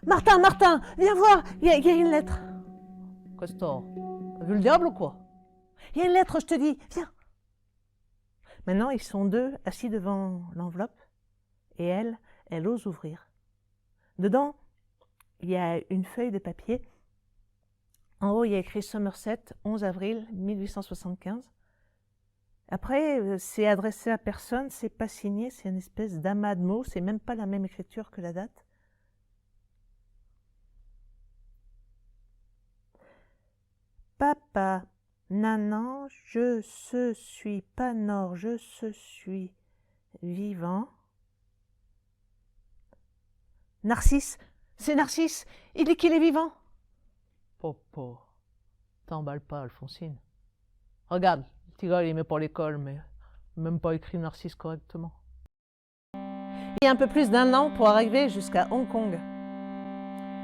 Martin, Martin, viens voir, il y a une lettre. Castor, t'as vu le diable ou quoi? Il y a une lettre, je te dis, viens. Maintenant, ils sont deux assis devant l'enveloppe et elle ose ouvrir. Dedans, il y a une feuille de papier. En haut, il y a écrit Somerset, 11 avril 1875. Après, c'est adressé à personne, c'est pas signé, c'est une espèce d'amas de mots, c'est même pas la même écriture que la date. Papa, nanan, je se suis pas nord, je se suis vivant. Narcisse, c'est Narcisse, il dit qu'il est vivant. Popo, t'emballes pas, Alphonsine. Regarde, le petit gars, il met pas l'école, mais même pas écrit Narcisse correctement. Il y a un peu plus d'1 an pour arriver jusqu'à Hong Kong.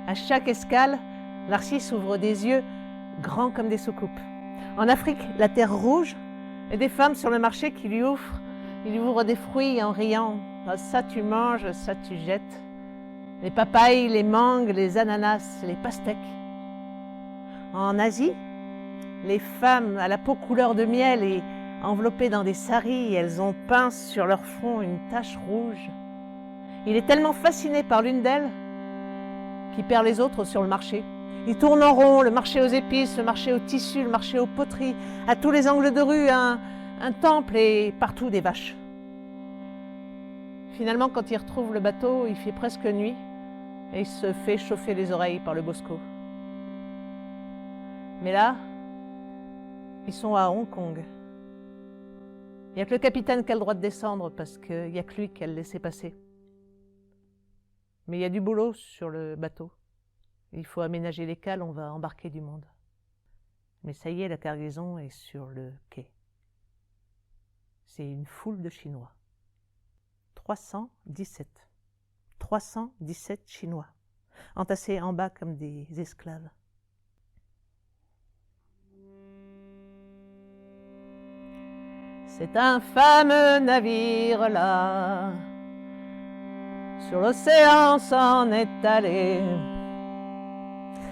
À chaque escale, Narcisse ouvre des yeux grands comme des soucoupes. En Afrique, la terre rouge, et des femmes sur le marché qui lui ouvrent des fruits en riant. Ça tu manges, ça tu jettes. Les papayes, les mangues, les ananas, les pastèques. En Asie, les femmes à la peau couleur de miel et enveloppées dans des saris, elles ont peint sur leur front une tache rouge. Il est tellement fasciné par l'une d'elles qu'il perd les autres sur le marché. Il tourne en rond, le marché aux épices, le marché aux tissus, le marché aux poteries, à tous les angles de rue, un temple et partout des vaches. Finalement, quand il retrouve le bateau, il fait presque nuit et il se fait chauffer les oreilles par le Bosco. Mais là, ils sont à Hong Kong. Il n'y a que le capitaine qui a le droit de descendre parce qu'il n'y a que lui qui a le laissé passer. Mais il y a du boulot sur le bateau. Il faut aménager les cales, on va embarquer du monde. Mais ça y est, la cargaison est sur le quai. C'est une foule de Chinois. 317. 317 Chinois, entassés en bas comme des esclaves. C'est un fameux navire là, sur l'océan s'en est allé.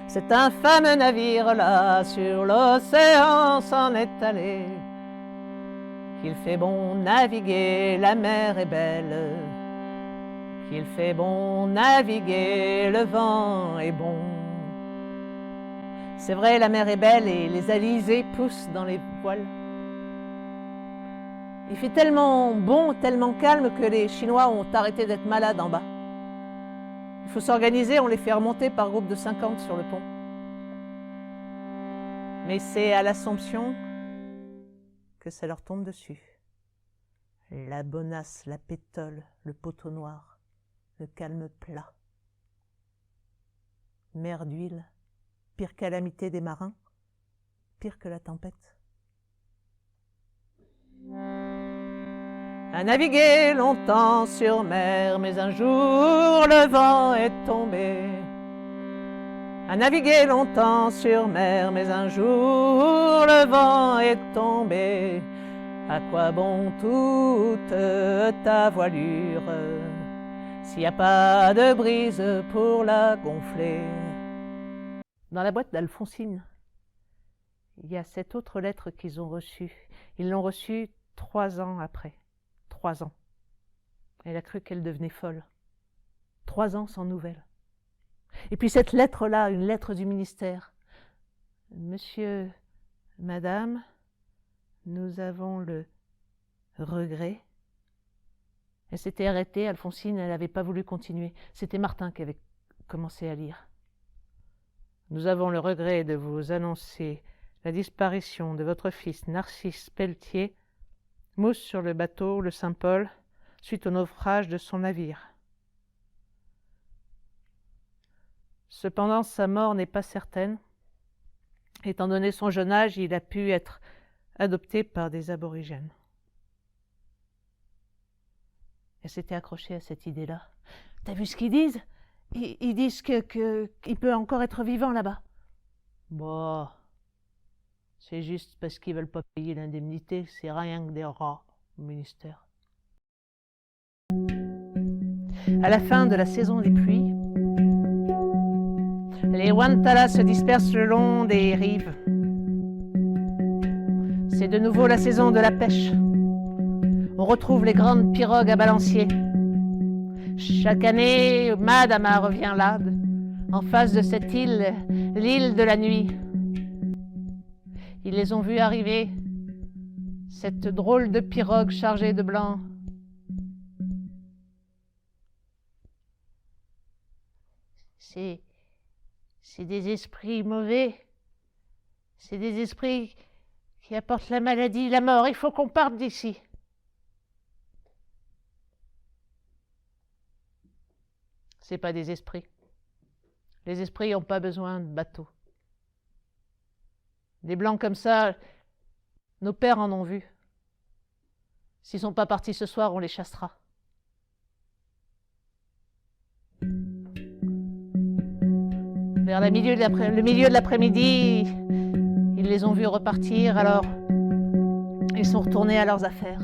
C'est un fameux navire là, sur l'océan s'en est allé. Qu'il fait bon naviguer, la mer est belle. Qu'il fait bon naviguer, le vent est bon. C'est vrai, la mer est belle et les alizés poussent dans les voiles. Il fait tellement bon, tellement calme que les Chinois ont arrêté d'être malades en bas. Il faut s'organiser, on les fait remonter par groupe de 50 sur le pont. Mais c'est à l'Assomption que ça leur tombe dessus. La bonasse, la pétole, le poteau noir, le calme plat. Mer d'huile, pire calamité des marins, pire que la tempête. A navigué longtemps sur mer, mais un jour le vent est tombé. A navigué longtemps sur mer, mais un jour le vent est tombé. À quoi bon toute ta voilure s'il n'y a pas de brise pour la gonfler? Dans la boîte d'Alphonsine, il y a cette autre lettre qu'ils ont reçue. Ils l'ont reçue 3 ans après. 3 ans. Elle a cru qu'elle devenait folle. 3 ans sans nouvelles. Et puis cette lettre-là, une lettre du ministère. Monsieur, madame, nous avons le regret. Elle s'était arrêtée, Alphonsine, elle n'avait pas voulu continuer. C'était Martin qui avait commencé à lire. Nous avons le regret de vous annoncer la disparition de votre fils Narcisse Pelletier, mousse sur le bateau le Saint-Paul, suite au naufrage de son navire. Cependant, sa mort n'est pas certaine. Étant donné son jeune âge, il a pu être adopté par des aborigènes. Elle s'était accrochée à cette idée-là. T'as vu ce qu'ils disent? Ils disent qu'il peut encore être vivant là-bas. Bon, c'est juste parce qu'ils veulent pas payer l'indemnité, c'est rien que des rats au ministère. À la fin de la saison des pluies, Les Wantala se dispersent le long des rives. C'est de nouveau la saison de la pêche. On retrouve les grandes pirogues à balancier. Chaque année, Madama revient là, en face de cette île, l'île de la nuit. Ils les ont vus arriver, cette drôle de pirogue chargée de blanc. C'est des esprits mauvais. C'est des esprits qui apportent la maladie, la mort. Il faut qu'on parte d'ici. C'est pas des esprits. Les esprits n'ont pas besoin de bateaux. Des blancs comme ça, nos pères en ont vu. S'ils sont pas partis ce soir, on les chassera. Vers le milieu de l'après-midi, ils les ont vus repartir, alors ils sont retournés à leurs affaires.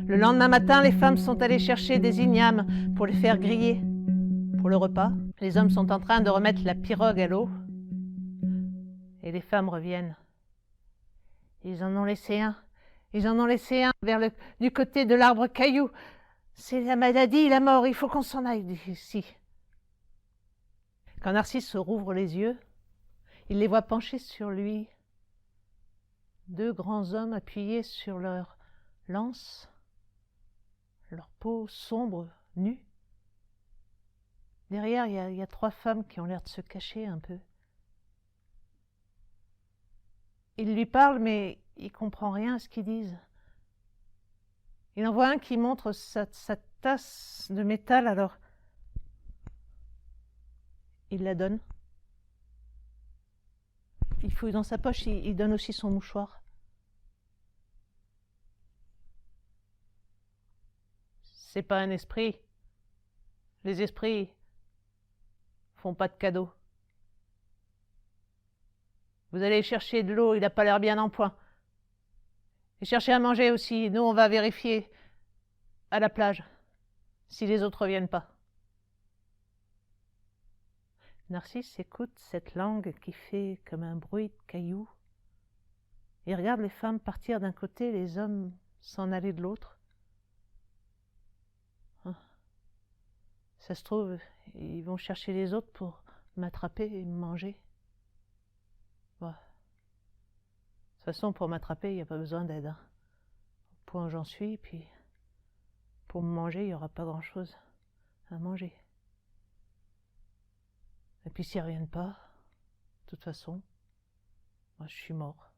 Le lendemain matin, les femmes sont allées chercher des ignames pour les faire griller pour le repas. Les hommes sont en train de remettre la pirogue à l'eau et les femmes reviennent. Ils en ont laissé un. Ils en ont laissé un du côté de l'arbre caillou. C'est la maladie, la mort, il faut qu'on s'en aille d'ici. Quand Narcisse rouvre les yeux, il les voit penchés sur lui. Deux grands hommes appuyés sur leur lance, leur peau sombre, nue. Derrière, il y a trois femmes qui ont l'air de se cacher un peu. Il lui parle, mais il comprend rien à ce qu'ils disent. Il en voit un qui montre sa tasse de métal, alors il la donne. Il fouille dans sa poche, il donne aussi son mouchoir. C'est pas un esprit. Les esprits font pas de cadeaux. Vous allez chercher de l'eau, il n'a pas l'air bien en point. Et cherchez à manger aussi. Nous, on va vérifier à la plage si les autres reviennent pas. Narcisse écoute cette langue qui fait comme un bruit de cailloux. Il regarde les femmes partir d'un côté, les hommes s'en aller de l'autre. Ça se trouve, ils vont chercher les autres pour m'attraper et me manger. Ouais. De toute façon, pour m'attraper, il n'y a pas besoin d'aide. Au point où j'en suis, puis pour me manger, il n'y aura pas grand-chose à manger. Et puis s'ils ne reviennent pas, de toute façon, moi je suis mort.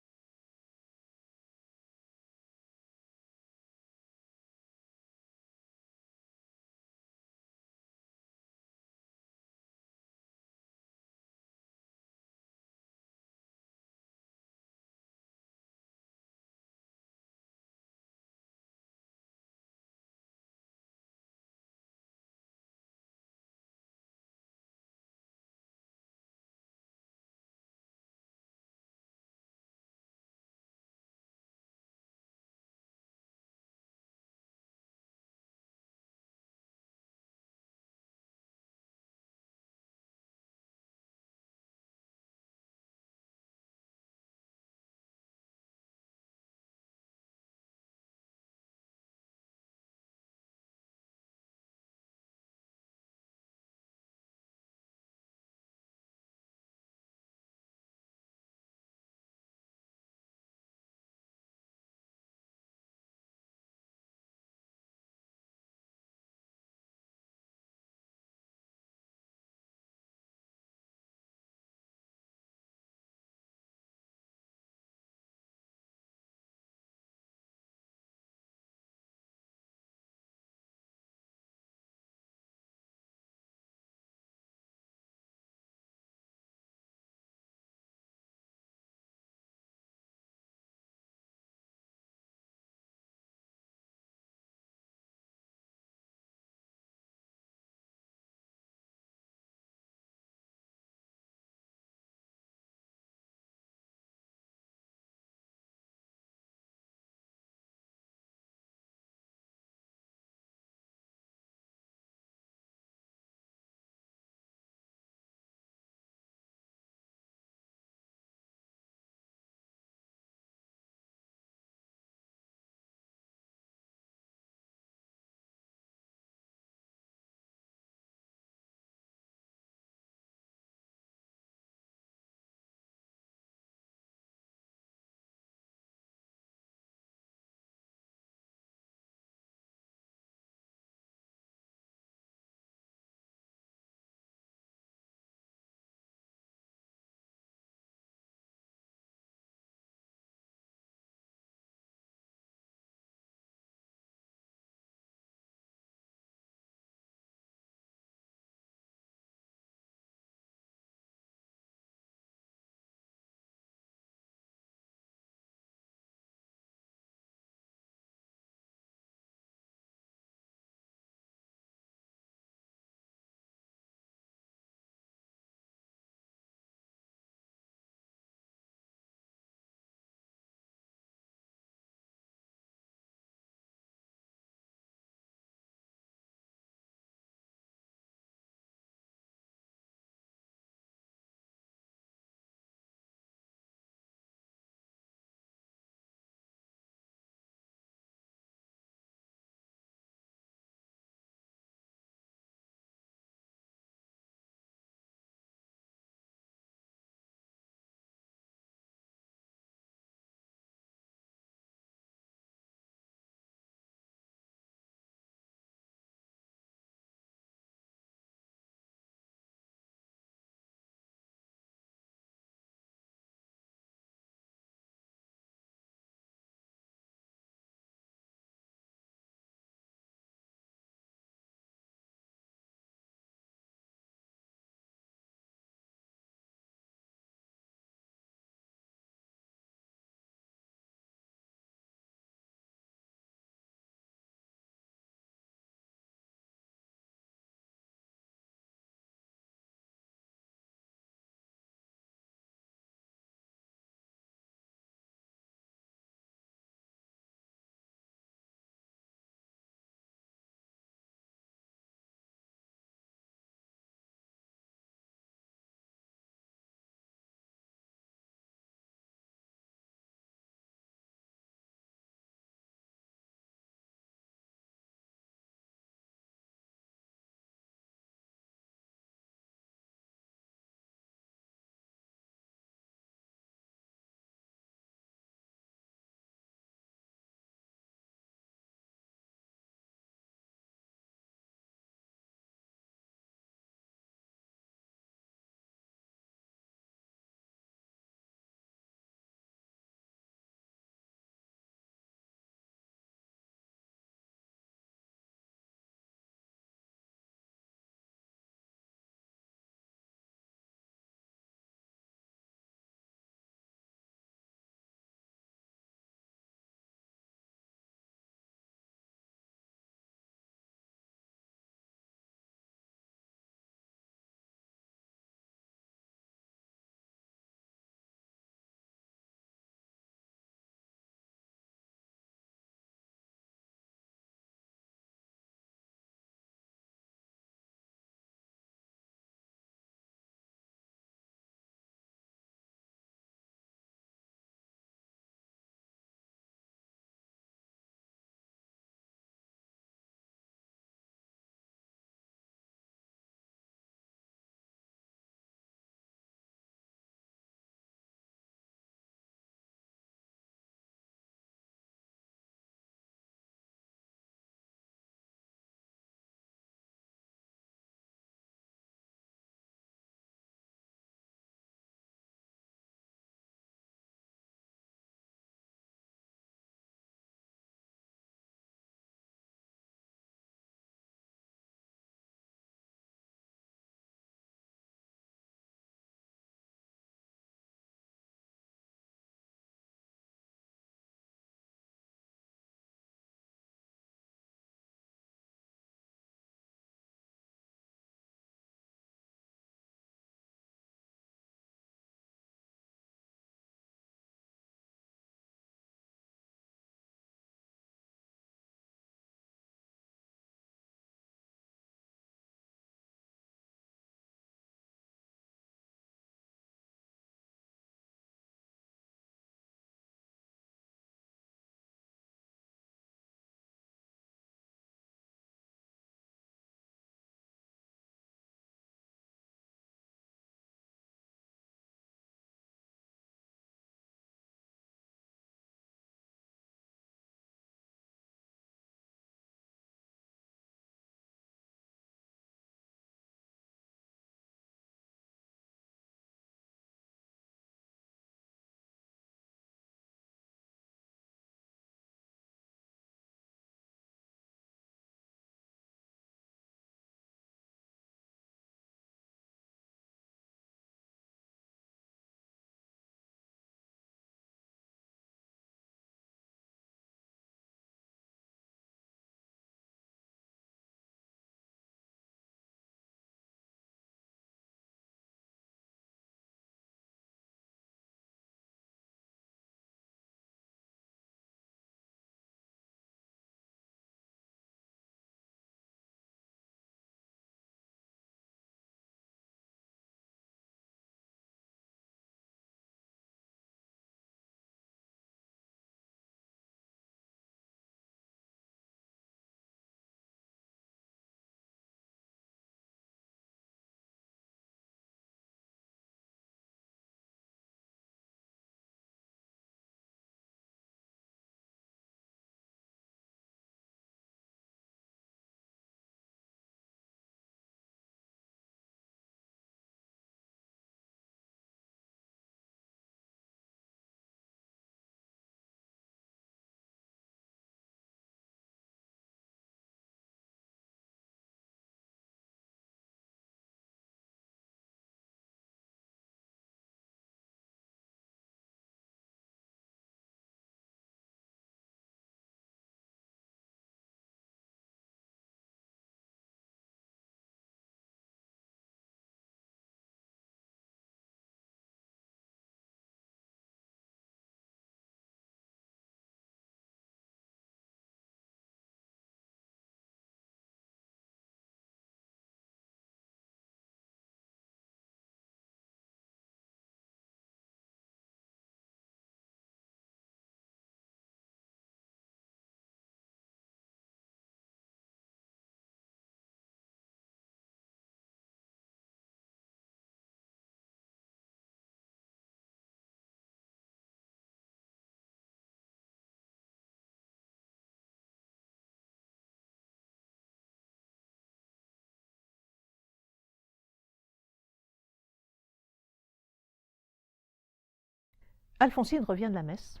Alphonsine revient de la messe.